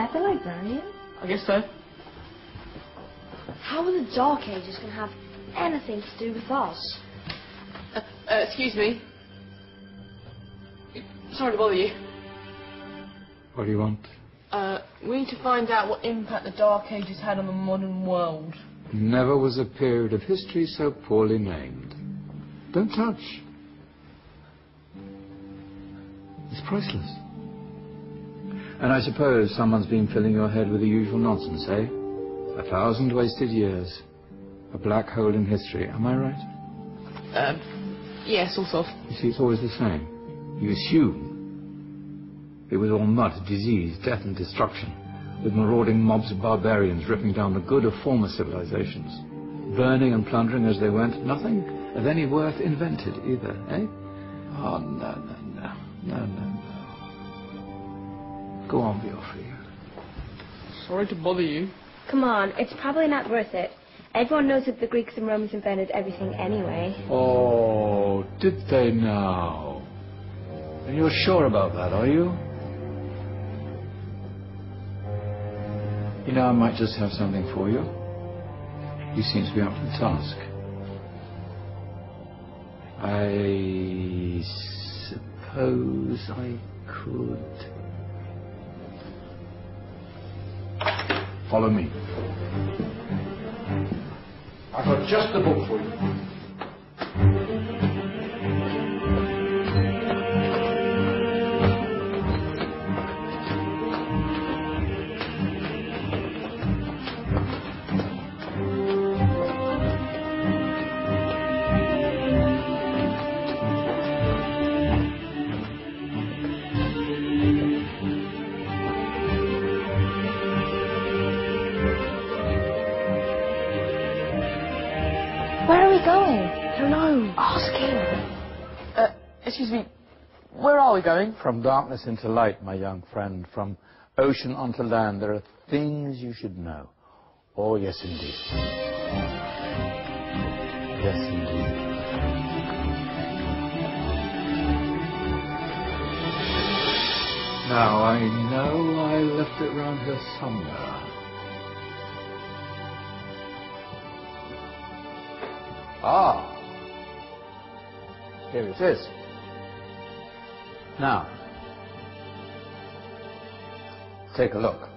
At the librarian? I guess so. How are the Dark Ages going to have anything to do with us? Excuse me. Sorry to bother you. What do you want? We need to find out what impact the Dark Ages had on the modern world. Never was a period of history so poorly named. Don't touch. It's priceless. And I suppose someone's been filling your head with the usual nonsense, eh? 1,000 wasted years. A black hole in history, am I right? Yeah, sort of. You see, it's always the same. You assume it was all mud, disease, death and destruction, with marauding mobs of barbarians ripping down the good of former civilizations, burning and plundering as they went, nothing of any worth invented either, eh? Oh, no. Go on, be off here. Sorry to bother you. Come on, it's probably not worth it. Everyone knows that the Greeks and Romans invented everything anyway. Oh, did they now? And you're sure about that, are you? You know, I might just have something for you. You seem to be up to the task. I suppose I could... Follow me. I've got just the book for you. Where are we going? I don't know. Ask him. Excuse me. Where are we going? From darkness into light, my young friend. From ocean onto land. There are things you should know. Oh, yes, indeed. Yes, indeed. Now, I know I left it round here somewhere. Ah, here it is. Now, take a look.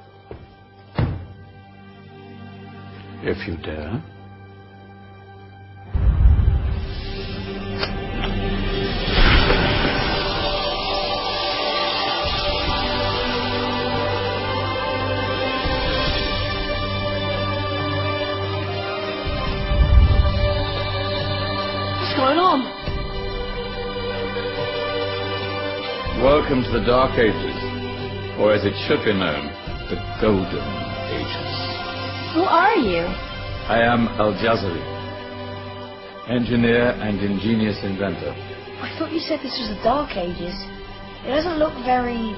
If you dare. Welcome to the Dark Ages, or as it should be known, the Golden Ages. Who are you? I am Al-Jazari, engineer and ingenious inventor. I thought you said this was the Dark Ages. It doesn't look very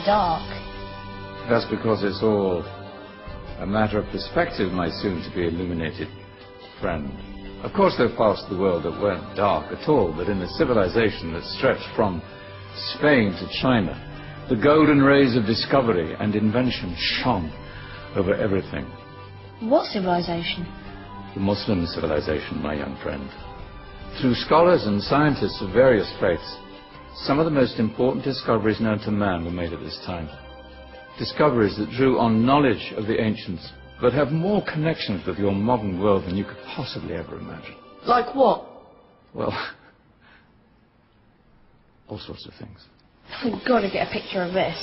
dark. That's because it's all a matter of perspective, my soon-to-be illuminated friend. Of course, there are parts of the world that weren't dark at all, but in a civilization that stretched from Spain to China, the golden rays of discovery and invention shone over everything. What civilization? The Muslim civilization, my young friend. Through scholars and scientists of various faiths, some of the most important discoveries known to man were made at this time. Discoveries that drew on knowledge of the ancients, but have more connections with your modern world than you could possibly ever imagine. Like what? Well, all sorts of things. We've got to get a picture of this.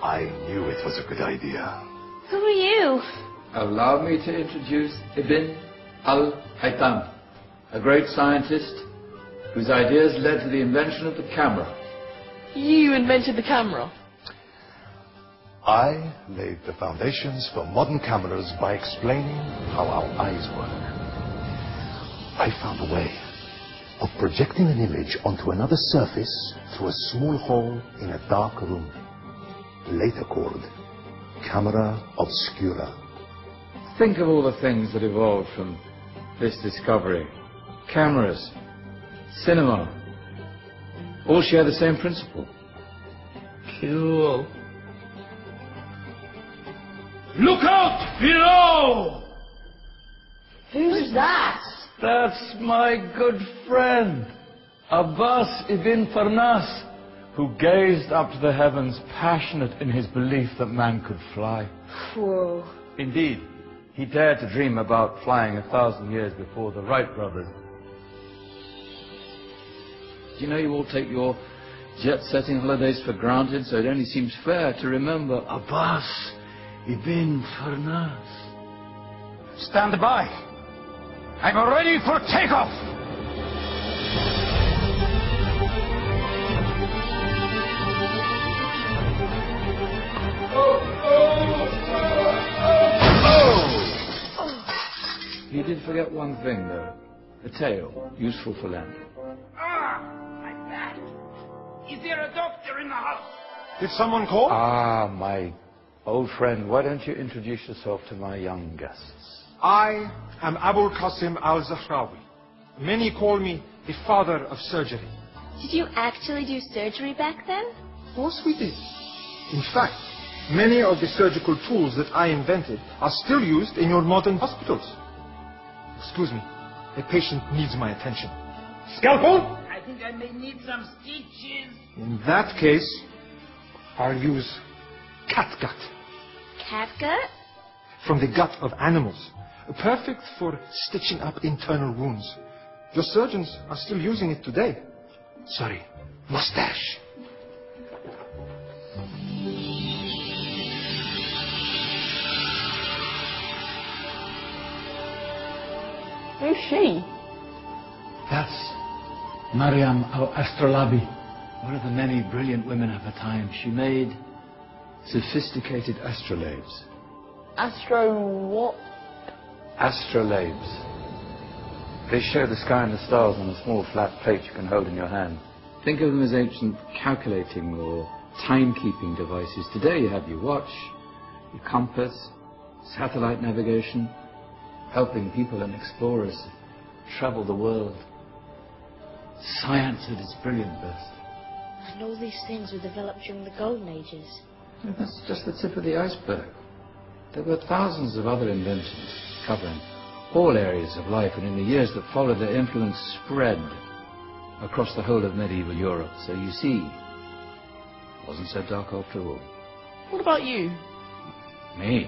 I knew it was a good idea. Who are you? Allow me to introduce Ibn al-Haytham, a great scientist whose ideas led to the invention of the camera. You invented the camera? I laid the foundations for modern cameras by explaining how our eyes work. I found a way of projecting an image onto another surface through a small hole in a dark room, later called camera obscura. Think of all the things that evolved from this discovery. Cameras, cinema, all share the same principle. Cool. Look out below! Who's that? That's my good friend, Abbas ibn Farnas, who gazed up to the heavens, passionate in his belief that man could fly. Whoa. Indeed, he dared to dream about flying 1,000 years before the Wright brothers. Do you know you all take your jet-setting holidays for granted, so it only seems fair to remember Abbas ibn Farnas. Stand by. I'm ready for takeoff. You did forget one thing, though. A tail, useful for landing. My back. Is there a doctor in the house? Did someone call? Ah, my old friend, why don't you introduce yourself to my young guests? I am Abul Qasim al-Zahrawi. Many call me the father of surgery. Did you actually do surgery back then? Of course we did. In fact, many of the surgical tools that I invented are still used in your modern hospitals. Excuse me, a patient needs my attention. Scalpel? I think I may need some stitches. In that case, I'll use catgut. Catgut? From the gut of animals. Perfect for stitching up internal wounds. Your surgeons are still using it today. Sorry, mustache. Who's she? That's Maryam al-Astrolabi, one of the many brilliant women of her time. She made sophisticated astrolabes. Astro what? Astrolabes. They show the sky and the stars on a small flat plate you can hold in your hand. Think of them as ancient calculating or timekeeping devices. Today you have your watch, your compass, satellite navigation, helping people and explorers travel the world. Science at its brilliant best. And all these things were developed during the Golden Ages. That's just the tip of the iceberg. There were thousands of other inventions covering all areas of life, and in the years that followed, their influence spread across the whole of medieval Europe. So you see, it wasn't so dark after all. What about you? Me?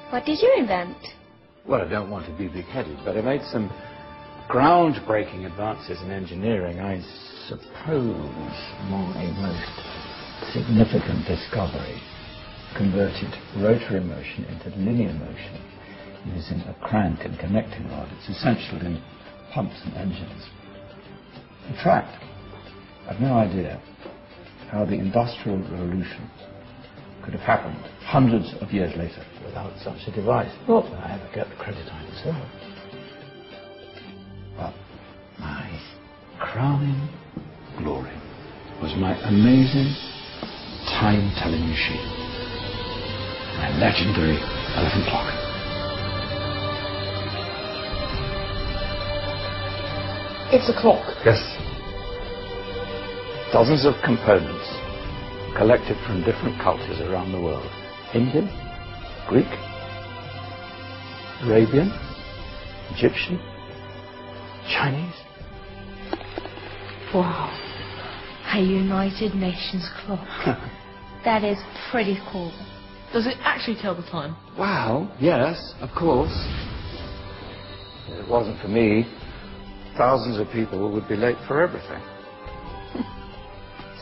What did you invent? Well, I don't want to be big-headed, but I made some groundbreaking advances in engineering. I suppose my most significant discovery converted rotary motion into linear motion using a crank and connecting rod. It's essential in pumps and engines. In fact, I've no idea how the Industrial Revolution could have happened hundreds of years later without such a device. Not that I ever get the credit I deserve. But my crowning glory was my amazing time-telling machine, my legendary elephant clock. It's a clock. Yes. Dozens of components collected from different cultures around the world. Indian, Greek, Arabian, Egyptian, Chinese. Wow. A United Nations clock. That is pretty cool. Does it actually tell the time? Well, yes, of course. If it wasn't for me, thousands of people would be late for everything.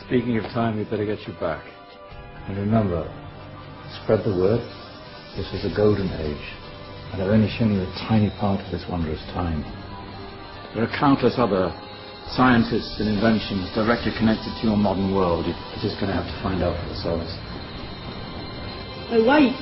Speaking of time, we'd better get you back. And remember, spread the word. This was a golden age, and I've only shown you a tiny part of this wondrous time. There are countless other scientists and inventions directly connected to your modern world. You're just going to have to find out for yourselves. Oh, wait.